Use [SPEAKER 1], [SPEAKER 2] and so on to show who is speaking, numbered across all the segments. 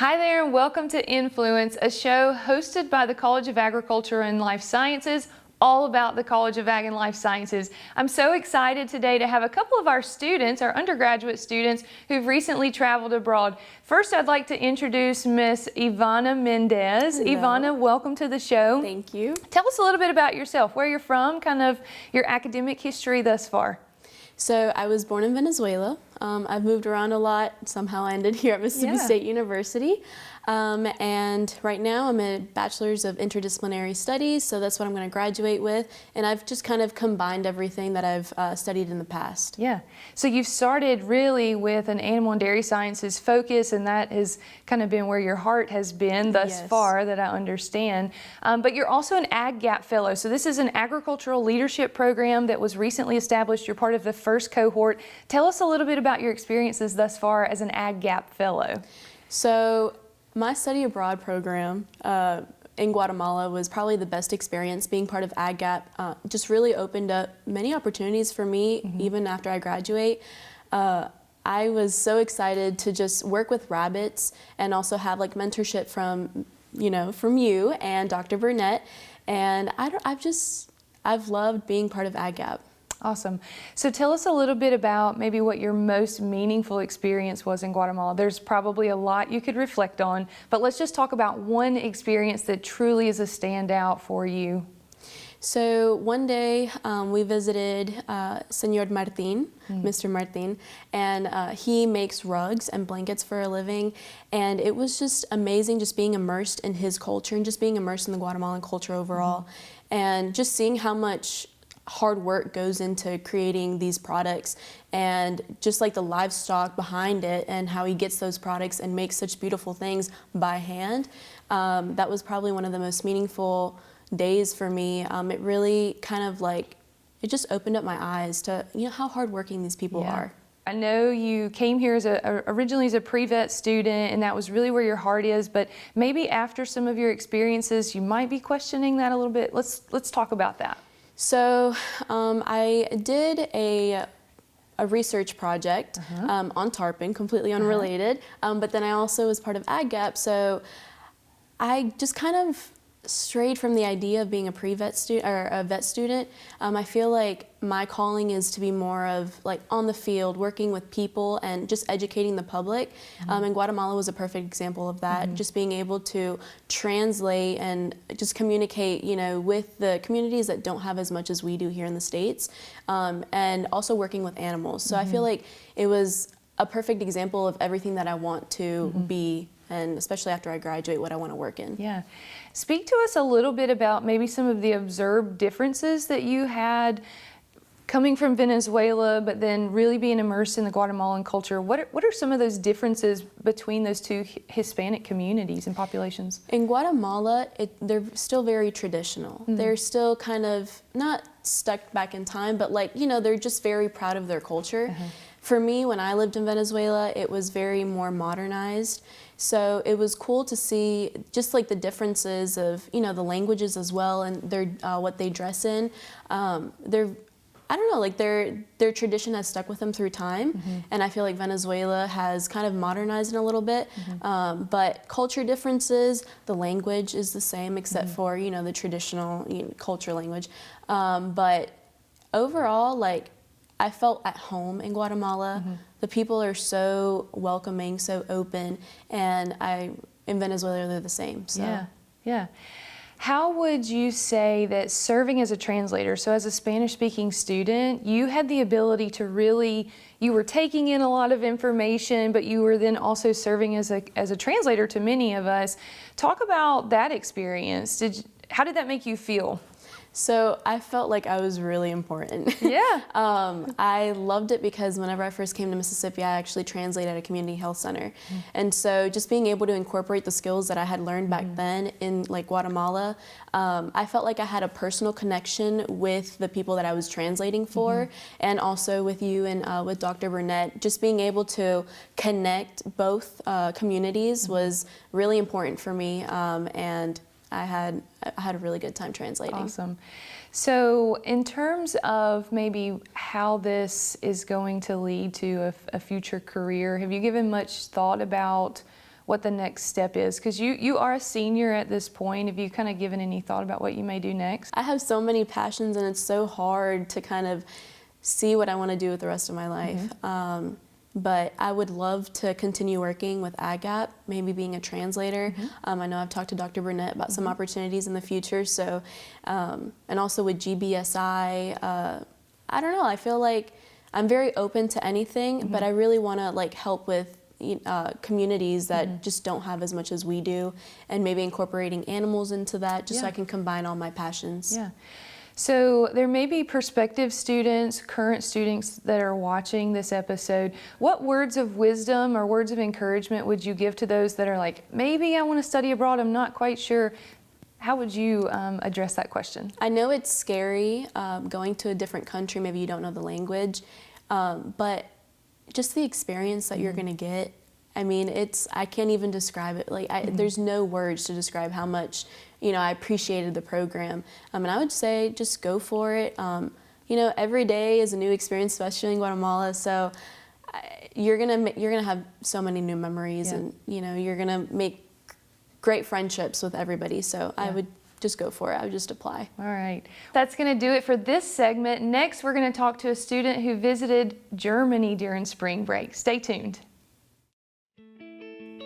[SPEAKER 1] Hi there and welcome to Influence, a show hosted by the College of Agriculture and Life Sciences, all about the College of Ag and Life Sciences. I'm so excited today to have a couple of our students, our undergraduate students, who've recently traveled abroad. First, I'd like to introduce Miss Ivana Mendez.
[SPEAKER 2] Hello.
[SPEAKER 1] Ivana, welcome to the show.
[SPEAKER 2] Thank you.
[SPEAKER 1] Tell us a little bit about yourself, where you're from, kind of your academic history thus far.
[SPEAKER 2] So I was born in Venezuela. I've moved around a lot. Somehow I ended here at Mississippi State University. And right now I'm a Bachelor's of Interdisciplinary Studies, so that's what I'm going to graduate with. And I've just kind of combined everything that I've studied in the past.
[SPEAKER 1] Yeah. So you've started really with an animal and dairy sciences focus, and that has kind of been where your heart has been thus far, that I understand. But you're also an Ag Gap Fellow. So this is an agricultural leadership program that was recently established. You're part of the first cohort. Tell us a little bit about your experiences thus far as an Ag Gap Fellow.
[SPEAKER 2] So my study abroad program in Guatemala was probably the best experience. Being part of Ag Gap just really opened up many opportunities for me, even after I graduate. I was so excited to just work with rabbits and also have like mentorship from you and Dr. Burnett. And I've loved being part of Ag Gap.
[SPEAKER 1] Awesome. So tell us a little bit about maybe what your most meaningful experience was in Guatemala. There's probably a lot you could reflect on, but let's just talk about one experience that truly is a standout for you.
[SPEAKER 2] So one day we visited Señor Martin, Mr. Martin, and he makes rugs and blankets for a living. And it was just amazing just being immersed in his culture and just being immersed in the Guatemalan culture overall. And just seeing how much hard work goes into creating these products and just like the livestock behind it and how he gets those products and makes such beautiful things by hand. That was probably one of the most meaningful days for me. It really kind of like, it just opened up my eyes to how hardworking these people are.
[SPEAKER 1] I know you came here as originally as a pre-vet student, and that was really where your heart is, but maybe after some of your experiences you might be questioning that a little bit. Let's talk about that.
[SPEAKER 2] So I did a research project on tarpon, completely unrelated, but then I also was part of Ag Gap, so I just kind of strayed from the idea of being a pre-vet student or a vet student. I feel like my calling is to be more of like on the field, working with people and just educating the public. And Guatemala was a perfect example of that. Just being able to translate and just communicate, with the communities that don't have as much as we do here in the States, and also working with animals. So I feel like it was a perfect example of everything that I want to be, and especially after I graduate, what I want to work in.
[SPEAKER 1] Yeah. Speak to us a little bit about maybe some of the observed differences that you had coming from Venezuela, but then really being immersed in the Guatemalan culture. What are some of those differences between those two Hispanic communities and populations?
[SPEAKER 2] In Guatemala, they're still very traditional. They're still kind of not stuck back in time, but like, they're just very proud of their culture. For me, when I lived in Venezuela, it was very more modernized. So it was cool to see just like the differences of, the languages as well, and their what they dress in. I don't know, like their tradition has stuck with them through time, and I feel like Venezuela has kind of modernized it a little bit. But culture differences, the language is the same except for the traditional culture language. But overall, like, I felt at home in Guatemala. The people are so welcoming, so open, and in Venezuela they're the same. So.
[SPEAKER 1] Yeah. How would you say that serving as a translator, so as a Spanish-speaking student, you had the ability to really, you were taking in a lot of information, but you were then also serving as a translator to many of us. Talk about that experience. How did that make you feel?
[SPEAKER 2] So I felt like I was really important.
[SPEAKER 1] Yeah.
[SPEAKER 2] I loved it because whenever I first came to Mississippi, I actually translated at a community health center. And so just being able to incorporate the skills that I had learned back then in like Guatemala, I felt like I had a personal connection with the people that I was translating for, and also with you and with Dr. Burnett. Just being able to connect both communities was really important for me, and I had a really good time translating.
[SPEAKER 1] Awesome. So in terms of maybe how this is going to lead to a future career, have you given much thought about what the next step is? Because you are a senior at this point. Have you kind of given any thought about what you may do next?
[SPEAKER 2] I have so many passions, and it's so hard to kind of see what I want to do with the rest of my life. But I would love to continue working with AgGap, maybe being a translator. I know I've talked to Dr. Burnett about some opportunities in the future. So, and also with GBSI, I don't know, I feel like I'm very open to anything, but I really want to like help with communities that just don't have as much as we do, and maybe incorporating animals into that, just so I can combine all my passions.
[SPEAKER 1] Yeah. So there may be prospective students, current students that are watching this episode. What words of wisdom or words of encouragement would you give to those that are like, maybe I want to study abroad, I'm not quite sure? How would you address that question? I
[SPEAKER 2] know it's scary going to a different country, maybe you don't know the language, but just the experience that you're going to get, I mean, I can't even describe it. Like, there's no words to describe how much, I appreciated the program. And I would say just go for it. Every day is a new experience, especially in Guatemala. So you're gonna have so many new memories, and you're gonna make great friendships with everybody. So I would just go for it. I would just apply.
[SPEAKER 1] All right. That's going to do it for this segment. Next, we're going to talk to a student who visited Germany during spring break. Stay tuned.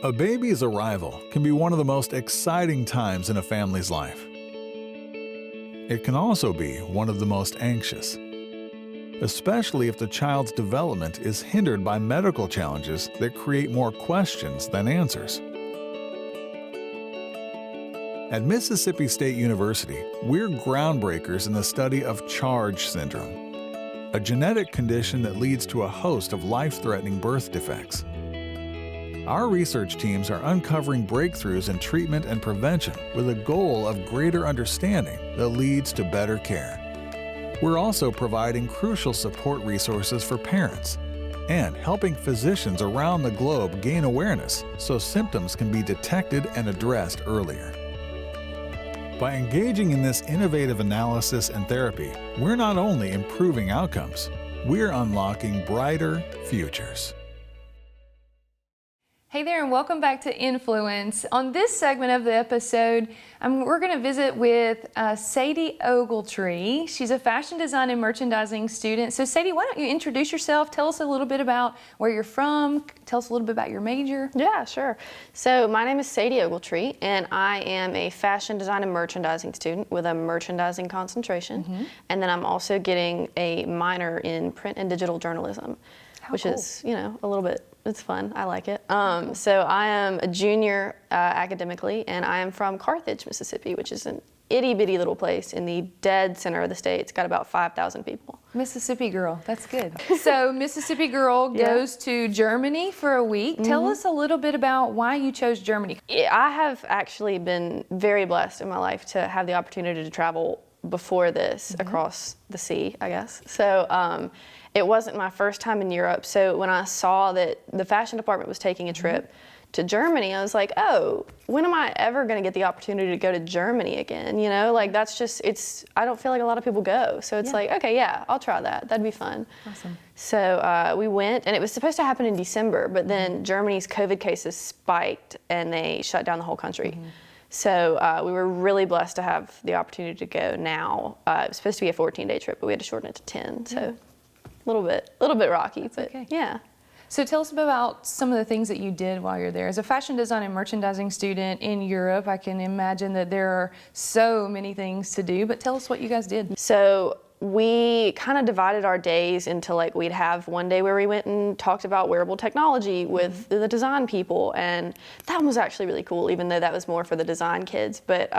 [SPEAKER 3] A baby's arrival can be one of the most exciting times in a family's life. It can also be one of the most anxious, especially if the child's development is hindered by medical challenges that create more questions than answers. At Mississippi State University, we're groundbreakers in the study of CHARGE syndrome, a genetic condition that leads to a host of life-threatening birth defects. Our research teams are uncovering breakthroughs in treatment and prevention with a goal of greater understanding that leads to better care. We're also providing crucial support resources for parents and helping physicians around the globe gain awareness so symptoms can be detected and addressed earlier. By engaging in this innovative analysis and therapy, we're not only improving outcomes, we're unlocking brighter futures.
[SPEAKER 1] Hey there, and welcome back to Influence. On this segment of the episode, we're going to visit with Sadie Ogletree. She's a fashion design and merchandising student. So Sadie, why don't you introduce yourself? Tell us a little bit about where you're from. Tell us a little bit about your major.
[SPEAKER 4] Yeah, sure. So my name is Sadie Ogletree, and I am a fashion design and merchandising student with a merchandising concentration. And then I'm also getting a minor in print and digital journalism, which is, a little bit, it's fun. I like it. So I am a junior academically, and I am from Carthage, Mississippi, which is an itty-bitty little place in the dead center of the state. It's got about 5,000 people.
[SPEAKER 1] Mississippi girl, that's good. So Mississippi girl goes to Germany for a week. Tell us a little bit about why you chose Germany.
[SPEAKER 4] I have actually been very blessed in my life to have the opportunity to travel before this across the sea, I guess. So it wasn't my first time in Europe. So when I saw that the fashion department was taking a trip to Germany, I was like, oh, when am I ever going to get the opportunity to go to Germany again? Like that's just, I don't feel like a lot of people go. So it's like, okay, yeah, I'll try that. That'd be fun.
[SPEAKER 1] Awesome.
[SPEAKER 4] So we went, and it was supposed to happen in December, but then Germany's COVID cases spiked and they shut down the whole country. So we were really blessed to have the opportunity to go now. It was supposed to be a 14-day trip, but we had to shorten it to 10. So a little bit rocky, but yeah.
[SPEAKER 1] So tell us about some of the things that you did while you're there. As a fashion design and merchandising student in Europe, I can imagine that there are so many things to do, but tell us what you guys did.
[SPEAKER 4] So we kind of divided our days into we'd have one day where we went and talked about wearable technology with the design people, and that one was actually really cool, even though that was more for the design kids. But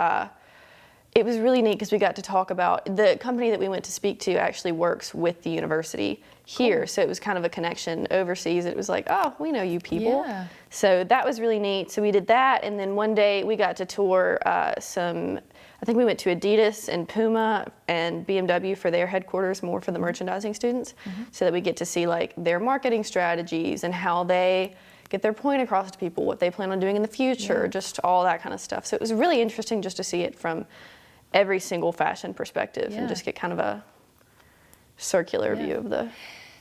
[SPEAKER 4] it was really neat because we got to talk about, the company that we went to speak to actually works with the university here. Cool. So it was kind of a connection overseas. It was like, oh, we know you people.
[SPEAKER 1] Yeah.
[SPEAKER 4] So that was really neat. So we did that. And then one day we got to tour I think we went to Adidas and Puma and BMW for their headquarters, more for the merchandising students, so that we get to see their marketing strategies and how they get their point across to people, what they plan on doing in the future, just all that kind of stuff. So it was really interesting just to see it from every single fashion perspective and just get kind of a circular view of the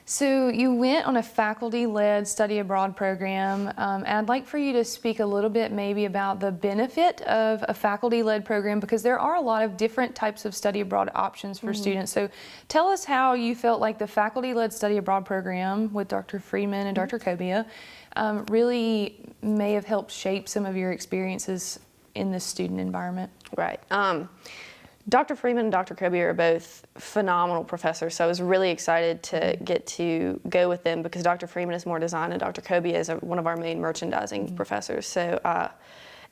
[SPEAKER 1] So you went on a faculty-led study abroad program, and I'd like for you to speak a little bit maybe about the benefit of a faculty-led program, because there are a lot of different types of study abroad options for students. So tell us how you felt like the faculty-led study abroad program with Dr. Friedman and Dr. Kobia really may have helped shape some of your experiences in this student environment.
[SPEAKER 4] Right. Dr. Freeman and Dr. Kobia are both phenomenal professors, so I was really excited to get to go with them because Dr. Freeman is more design and Dr. Kobia is one of our main merchandising professors. So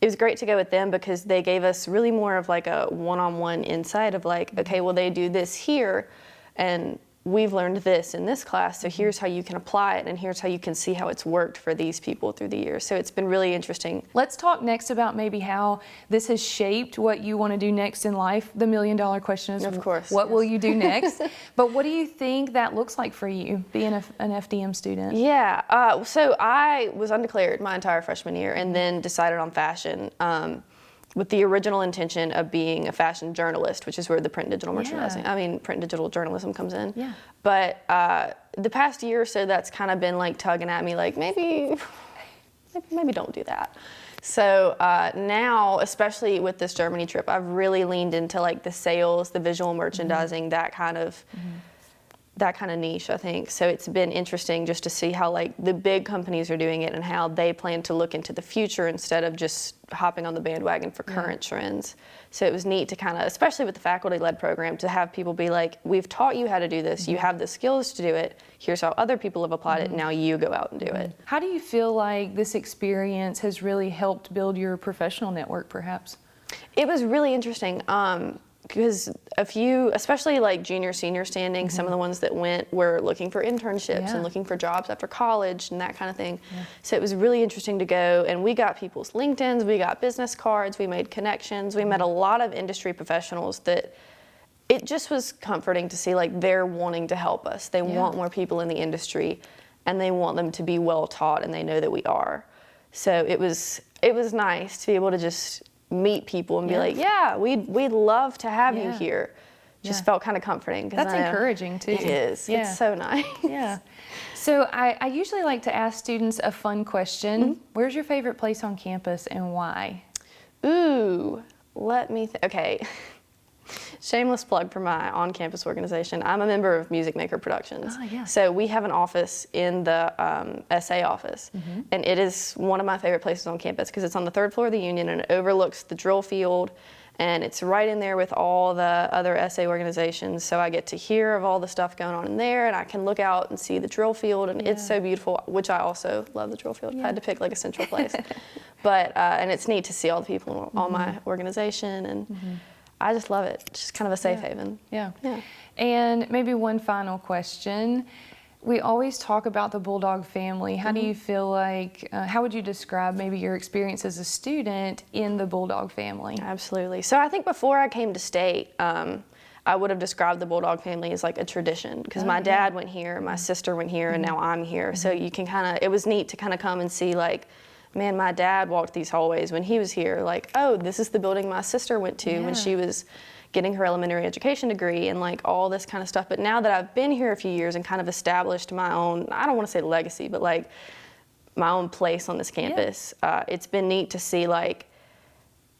[SPEAKER 4] it was great to go with them because they gave us really more of like a one-on-one insight of like, okay, well, they do this here, and we've learned this in this class, so here's how you can apply it, and here's how you can see how it's worked for these people through the years. So it's been really interesting.
[SPEAKER 1] Let's talk next about maybe how this has shaped what you want to do next in life. The $1,000,000 question is,
[SPEAKER 4] of course,
[SPEAKER 1] what will you do next? But what do you think that looks like for you, being an FDM student?
[SPEAKER 4] Yeah, so I was undeclared my entire freshman year and then decided on fashion. With the original intention of being a fashion journalist, which is where the print and digital merchandising, print and digital journalism comes in.
[SPEAKER 1] Yeah.
[SPEAKER 4] But the past year or so, that's kind of been like tugging at me, like maybe don't do that. So now, especially with this Germany trip, I've really leaned into like the sales, the visual merchandising, that kind of niche, I think. So it's been interesting just to see how like the big companies are doing it and how they plan to look into the future instead of just hopping on the bandwagon for current trends. So it was neat to kind of, especially with the faculty-led program, to have people be like, we've taught you how to do this, you have the skills to do it, here's how other people have applied it, now you go out and do it.
[SPEAKER 1] How do you feel like this experience has really helped build your professional network, perhaps?
[SPEAKER 4] It was really interesting. Because a few, especially like junior, senior standing, some of the ones that went were looking for internships and looking for jobs after college and that kind of thing. So it was really interesting to go, and we got people's LinkedIns, we got business cards, we made connections, we met a lot of industry professionals that it just was comforting to see like they're wanting to help us. They want more people in the industry, and they want them to be well taught, and they know that we are. So it was nice to be able to just meet people and be like, we'd love to have you here. Just felt kind of comforting.
[SPEAKER 1] That's encouraging too.
[SPEAKER 4] It is.
[SPEAKER 1] Yeah.
[SPEAKER 4] It's so nice.
[SPEAKER 1] Yeah. So I usually like to ask students a fun question. Where's your favorite place on campus and why?
[SPEAKER 4] Ooh, let me okay. Shameless plug for my on-campus organization. I'm a member of Music Maker Productions.
[SPEAKER 1] Oh, yeah.
[SPEAKER 4] So we have an office in the SA office, and it is one of my favorite places on campus because it's on the 3rd floor of the Union and it overlooks the drill field, and it's right in there with all the other SA organizations. So I get to hear of all the stuff going on in there, and I can look out and see the drill field, and it's so beautiful, which I also love the drill field. I had to pick like a central place. But, and it's neat to see all the people in all my organization, and I just love it. It's just kind of a safe haven.
[SPEAKER 1] Yeah. And maybe one final question. We always talk about the Bulldog family. How do you feel like, how would you describe maybe your experience as a student in the Bulldog family?
[SPEAKER 4] Absolutely. So I think before I came to State, I would have described the Bulldog family as like a tradition because my dad went here, my sister went here, and now I'm here. So you can kind of, it was neat to kind of come and see like, man, my dad walked these hallways when he was here, like, oh, this is the building my sister went to when she was getting her elementary education degree, and like all this kind of stuff. But now that I've been here a few years and kind of established my own, I don't want to say legacy, but like my own place on this campus, it's been neat to see like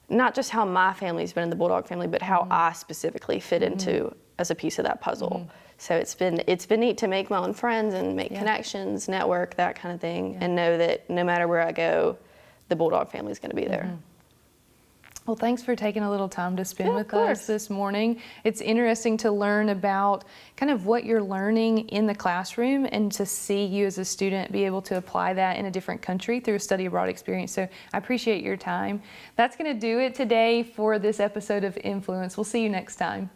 [SPEAKER 4] not just how my family's been in the Bulldog family, but how I specifically fit into as a piece of that puzzle. So it's been neat to make my own friends and make connections, network, that kind of thing, and know that no matter where I go, the Bulldog family is going to be there.
[SPEAKER 1] Well, thanks for taking a little time to spend with us this morning. It's interesting to learn about kind of what you're learning in the classroom and to see you as a student be able to apply that in a different country through a study abroad experience. So I appreciate your time. That's going to do it today for this episode of Influence. We'll see you next time.